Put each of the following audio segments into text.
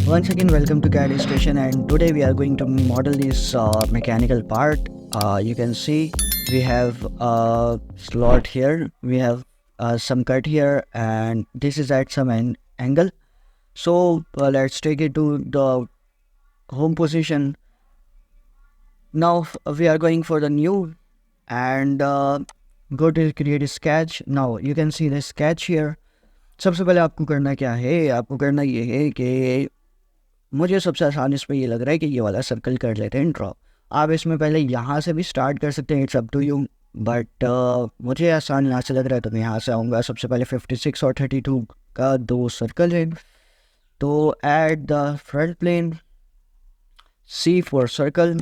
Once again, welcome to CAD Station, and today we are going to model this mechanical part. You can see we have a slot here, we have some cut here, and this is at some angle. So let's take it to the home position. Now we are going for the new and go to create a sketch. Now you can see the sketch here. सबसे पहले आपको करना क्या है, आपको करना ये है कि मुझे सबसे आसान इसमें ये लग रहा है कि ये वाला सर्कल कर लेते हैं ड्रॉ। आप इसमें पहले यहाँ से भी स्टार्ट कर सकते हैं, it's up to you, but मुझे आसान यहाँ से लग रहा है तो मैं यहाँ से आऊँगा। सबसे पहले 56 और 32 का दो सर्कल है, तो at the front plane C for circle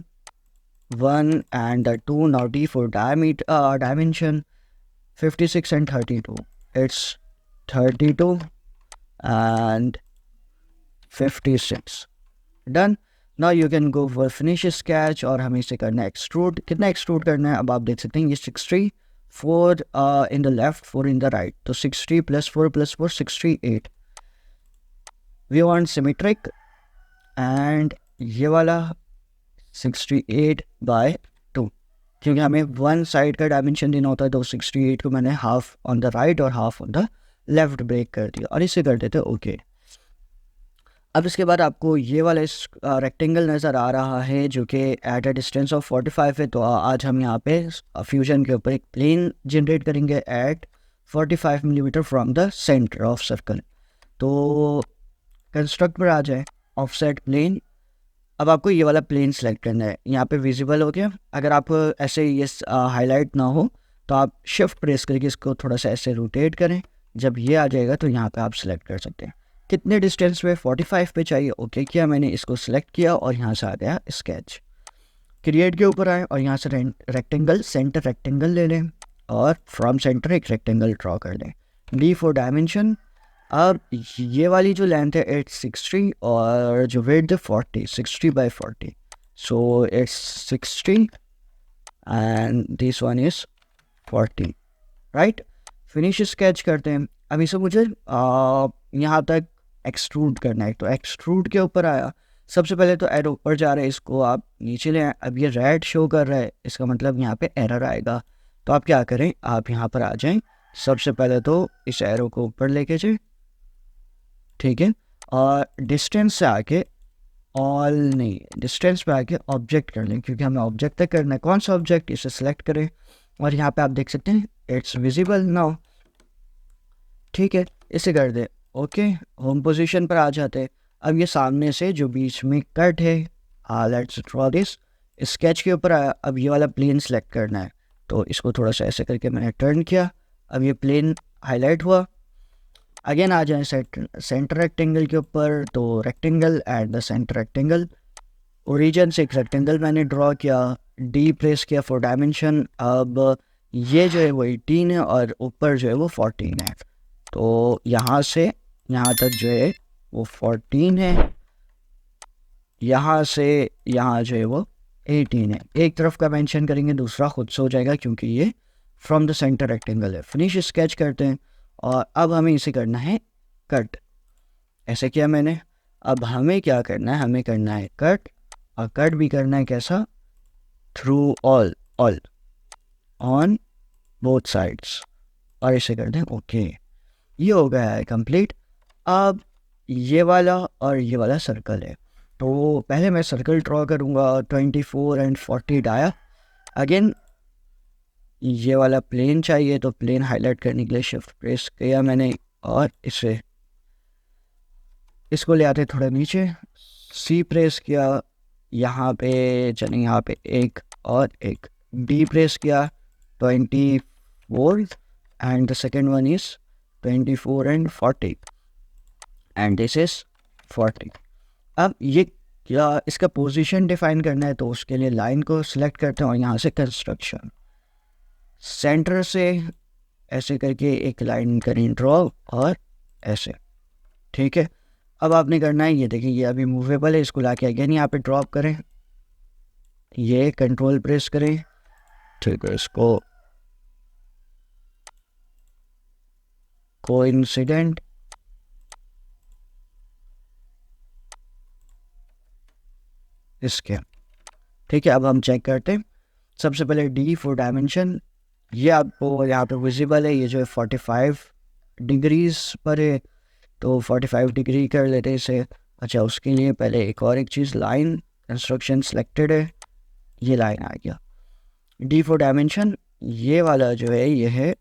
1 and the 2. Now D for dimension 56 and 32. It's 32 and 56. Done. Now you can go for finish sketch और हमें इसे करना है एक्सट्रूड। कितना एक्सट्रूड करना है अब आप देख सकते हैं, ये 60, 4 in the left, 4 in the right, तो 60 plus 4 plus 4 68. We want symmetric and ये वाला 68 by 2, क्योंकि हमें वन साइड का डायमेंशन देना होता है, तो 68 को मैंने हाफ ऑन द राइट और half on the left break कर दिया और इसे कर देते ओके। अब इसके बाद आपको ये वाला रेक्टेंगल नज़र आ रहा है जो कि एट अ डिस्टेंस ऑफ 45 है। तो आज हम यहाँ पे फ्यूजन के ऊपर एक प्लेन जनरेट करेंगे at 45 millimetre from the centre of circle. तो कंस्ट्रक्ट पर आ जाए, ऑफसेट प्लेन। अब आपको ये वाला प्लेन सेलेक्ट करना है, यहाँ पे विजिबल हो गया। अगर आप ऐसे ये हाईलाइट ना हो तो आप शिफ्ट प्रेस करके इसको थोड़ा सा ऐसे रोटेट करें, जब ये आ जाएगा तो यहाँ पे आप सिलेक्ट कर सकते हैं। कितने डिस्टेंस पे, 45 पे चाहिए, ओके किया मैंने, इसको सिलेक्ट किया और यहाँ से आ गया स्केच। क्रिएट के ऊपर आए और यहाँ से रेक्टेंगल, सेंटर रेक्टेंगल ले लें और फ्रॉम सेंटर एक रेक्टेंगल ड्रॉ कर लें। डी फॉर डायमेंशन, अब ये वाली जो लेंथ है 860 और जो वेट है 40, 60 by 40, so it's 60 and this one is 40, right. Finish sketch करते हैं। अब इसे मुझे यहाँ तक एक्सट्रूड करना है, तो एक्सट्रूड के ऊपर आया। सबसे पहले तो एरो ऊपर जा रहा है, इसको आप नीचे ले आए। अब ये रेड शो कर रहा है, इसका मतलब यहाँ पे एरर आएगा। तो आप क्या करें, आप यहाँ पर आ जाएं। सबसे पहले तो इस एरो को ऊपर लेके जाए, ठीक है, और डिस्टेंस से आके ऑल नहीं, डिस्टेंस पे आके ऑब्जेक्ट कर लें, क्योंकि हमें ऑब्जेक्ट तक करना है। कौन सा ऑब्जेक्ट, इसे सेलेक्ट करें और यहाँ पे आप देख सकते हैं इट्स विजिबल नाउ, ठीक है, इसे कर दें ओके। होम पोजीशन पर आ जाते हैं। अब ये सामने से जो बीच में कट है, लेट्स ड्रॉ दिस। स्केच के ऊपर आया, अब ये वाला प्लेन सेलेक्ट करना है, तो इसको थोड़ा सा ऐसे करके मैंने टर्न किया। अब ये प्लेन हाईलाइट हुआ। अगेन आ जाए सेंटर रेक्टेंगल के ऊपर, तो rectangle at the centre rectangle, origin से एक रेक्टेंगल मैंने ड्रॉ किया। डी प्रेस किया फॉर डायमेंशन। अब ये जो है वो 18 है और ऊपर जो है वो 14 है, तो यहाँ से यहाँ तक जो है वो 14 है, यहाँ से यहाँ जो है वो 18 है। एक तरफ का मेंशन करेंगे, दूसरा खुद से हो जाएगा क्योंकि ये फ्रॉम द सेंटर रेक्टेंगल है। फिनिश स्केच करते हैं और अब हमें इसे करना है कट। ऐसे किया मैंने। अब हमें क्या करना है, हमें करना है कट, और कट भी करना है कैसा, through all on both sides, और इसे कर दें ओके। ये हो गया है कंप्लीट। अब ये वाला और ये वाला सर्कल है, तो पहले मैं सर्कल ड्रॉ करूँगा। 24 एंड 40 आया। अगेन ये वाला प्लेन चाहिए, तो प्लेन हाईलाइट करने के लिए शिफ्ट प्रेस किया मैंने और इसको ले आते थोड़ा नीचे, सी प्रेस किया, यहाँ पे चलें, यहाँ पे एक और एक, डी प्रेस किया, 24 and the second one is 24 and 40 and this is 40। अब ये क्या, इसका पोजीशन डिफाइन करना है, तो उसके लिए लाइन को सिलेक्ट करते हैं और यहाँ से कंस्ट्रक्शन, सेंटर से ऐसे करके एक लाइन करें ड्रॉ और ऐसे, ठीक है। अब आपने करना है, ये देखिए ये अभी मूवेबल है, इसको लाके अगेन यहाँ पे ड्रॉप करें, ये कंट्रोल प्रेस करें, ठीक है, इसको कोइंसिडेंट इसके। ठीक है, अब हम चेक करते हैं। सबसे पहले डी फॉर डायमेंशन, ये आपको यहाँ पे विजिबल है, ये जो है 45 डिग्रीज पर है, तो 45 डिग्री कर लेते हैं इसे। अच्छा, उसके लिए पहले एक चीज़, लाइन कंस्ट्रक्शन सिलेक्टेड है, ये लाइन आ गया। डी फॉर डायमेंशन, ये वाला जो है ये है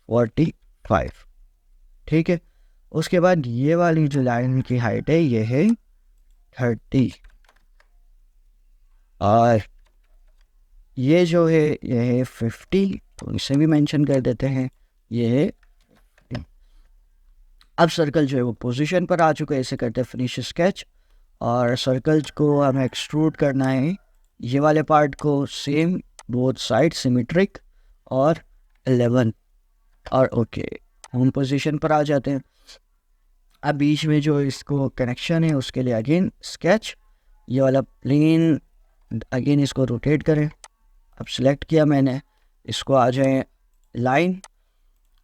45। ठीक है, उसके बाद ये वाली जो लाइन की हाइट है ये है 30, और ये जो है ये है 50, तो इसे भी मेंशन कर देते हैं, ये है। अब सर्कल जो है वो पोजीशन पर आ चुका है, इसे करते हैं फिनिश स्केच। और सर्कल को हमें एक्सट्रूड करना है, ये वाले पार्ट को सेम, बोथ साइड सिमेट्रिक, और 11, और ओके, होम पोजीशन पर आ जाते हैं। अब बीच में जो इसको कनेक्शन है उसके लिए अगेन स्केच, ये वाला प्लेन, अगेन इसको रोटेट करें। अब सिलेक्ट किया मैंने, इसको आ जाए लाइन,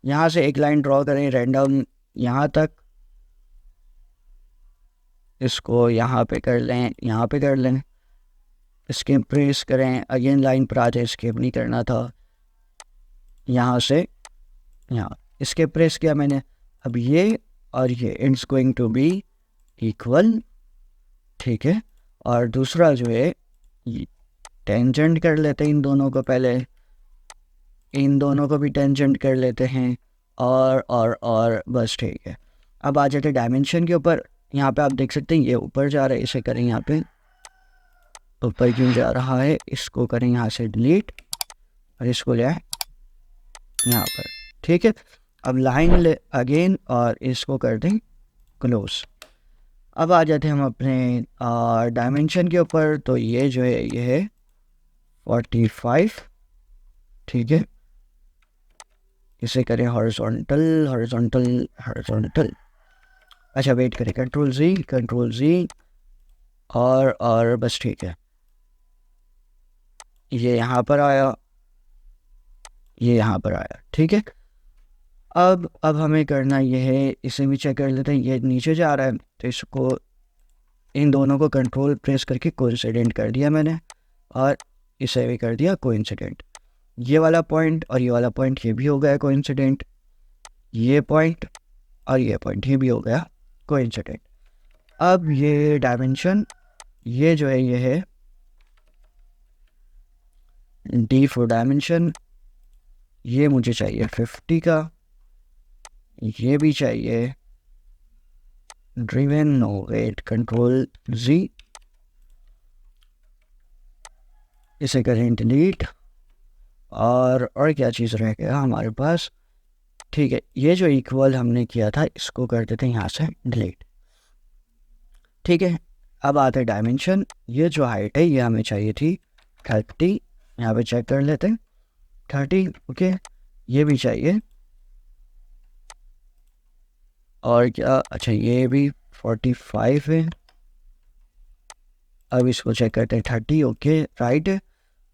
यहाँ से एक लाइन ड्रॉ करें रैंडम यहाँ तक, इसको यहाँ पे कर लें, यहाँ पे कर लें, स्केप प्रेस करें, अगेन लाइन पर आ जाए, स्केप नहीं करना था, यहाँ से यहाँ स्केप प्रेस किया मैंने। अब ये और ये it's going to be equal. ठीक है, और दूसरा जो है टेंजेंट कर लेते हैं इन दोनों को, पहले इन दोनों को भी टेंजेंट कर लेते हैं, और बस ठीक है। अब आ जाते डायमेंशन के ऊपर, यहाँ पे आप देख सकते हैं ये ऊपर जा रहा है, इसे करें यहाँ पे, ऊपर क्यों जा रहा है, इसको करें यहाँ से डिलीट, और इसको ले आए यहाँ पर। ठीक है, अब लाइन ले अगेन, और इसको कर दें क्लोज। अब आ जाते हैं हम अपने डायमेंशन के ऊपर, तो ये जो है ये है 45। ठीक है, इसे करें हॉरिजॉन्टल हॉरिजॉन्टल हॉरिजॉन्टल। अच्छा वेट करें, कंट्रोल जी, और बस ठीक है, ये यहाँ पर आया, ये यहाँ पर आया। ठीक है, अब हमें करना ये है, इसे भी चेक कर लेते हैं, ये नीचे जा रहा है, तो इसको इन दोनों को कंट्रोल प्रेस करके कोइंसिडेंट कर दिया मैंने, और इसे भी कर दिया कोइंसिडेंट। ये वाला पॉइंट और ये वाला पॉइंट ये भी हो गया कोइंसिडेंट, ये पॉइंट और ये पॉइंट ये भी हो गया कोइंसिडेंट। अब ये डायमेंशन, ये जो है ये है डी फॉर डायमेंशन, ये मुझे चाहिए 50 का, ये भी चाहिए ड्रिवन, नो वेट, कंट्रोल जी, इसे करें डिलीट, और क्या चीज़ रह गया हमारे पास। ठीक है, ये जो इक्वल हमने किया था इसको कर देते हैं यहाँ से डिलीट। ठीक है, अब आता है डायमेंशन, ये जो हाइट है ये हमें चाहिए थी 30, यहाँ पे चेक कर लेते हैं 30। ओके, ये भी चाहिए, और क्या, अच्छा ये भी 45 है। अब इसको चेक करते हैं 30, ओके राइट,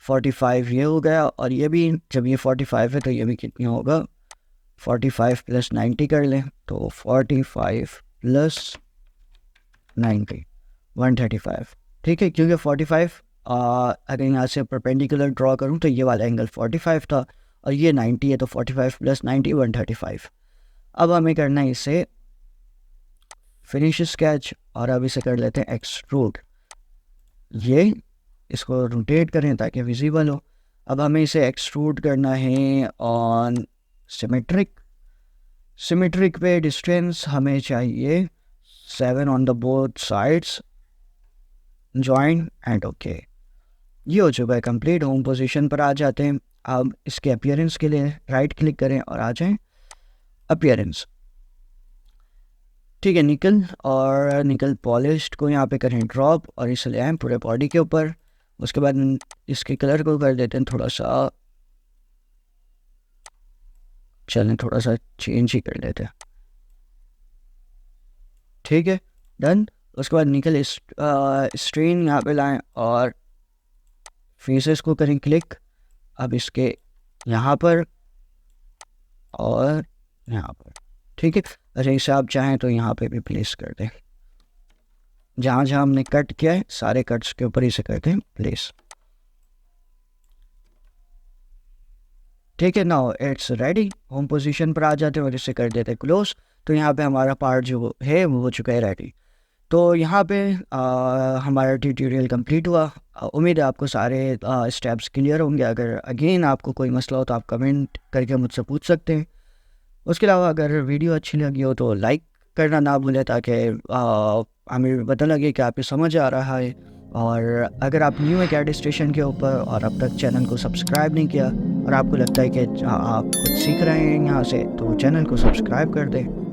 45 ये हो गया, और ये भी जब ये 45 है तो ये भी कितनी होगा, 45 + 90 कर लें, तो 45 + 90 135। ठीक है, क्योंकि 45 अगर यहाँ से परपेंडिकुलर ड्रॉ करूँ तो ये वाला एंगल 45 था, और ये 90 है, तो 45 + 90 135। अब हमें करना है इसे फिनिश स्केच, और अब इसे कर लेते हैं एक्सट्रूड, ये इसको रोटेट करें ताकि विजिबल हो। अब हमें इसे एक्सट्रूड करना है ऑन सिमेट्रिक पे डिस्टेंस हमें चाहिए 7 on the both sides, join and okay. ये हो चुका है कंप्लीट। होम पोजीशन पर आ जाते हैं। अब इसके अपीयरेंस के लिए राइट क्लिक करें और आ जाएं अपीयरेंस। ठीक है, निकल पॉलिश्ड को यहाँ पे करें ड्रॉप, और इसे ले आए पूरे बॉडी के ऊपर। उसके बाद इसके कलर को कर देते हैं थोड़ा सा, चलें थोड़ा सा चेंज ही कर लेते हैं। ठीक है, डन। उसके बाद निकल स्ट्रेन यहाँ पे लाएं और फेसेस को करें क्लिक। अब इसके यहाँ पर और यहाँ पर, ठीक है। अच्छा, इसे आप चाहें तो यहाँ पे भी प्लेस कर दें। जहाँ जहाँ हमने कट किया है सारे कट्स के ऊपर इसे करते हैं प्लेस। ठीक है, now it's ready. Home position पर आ जाते हैं और इसे कर देते हैं क्लोज। तो यहाँ पे हमारा पार्ट जो है वो हो चुका है रेडी। तो यहाँ पे हमारा ट्यूटोरियल कंप्लीट हुआ। उम्मीद है आपको सारे स्टेप्स क्लियर होंगे। अगर अगेन आपको कोई मसला हो तो आप कमेंट करके मुझसे पूछ सकते हैं। उसके अलावा अगर वीडियो अच्छी लगी हो तो लाइक करना ना भूलें, ताकि हमें पता लगे कि आपको समझ आ रहा है। और अगर आप न्यू है कैड स्टेशन के ऊपर और अब तक चैनल को सब्सक्राइब नहीं किया और आपको लगता है कि आप कुछ सीख रहे हैं यहाँ से, तो चैनल को सब्सक्राइब कर दें।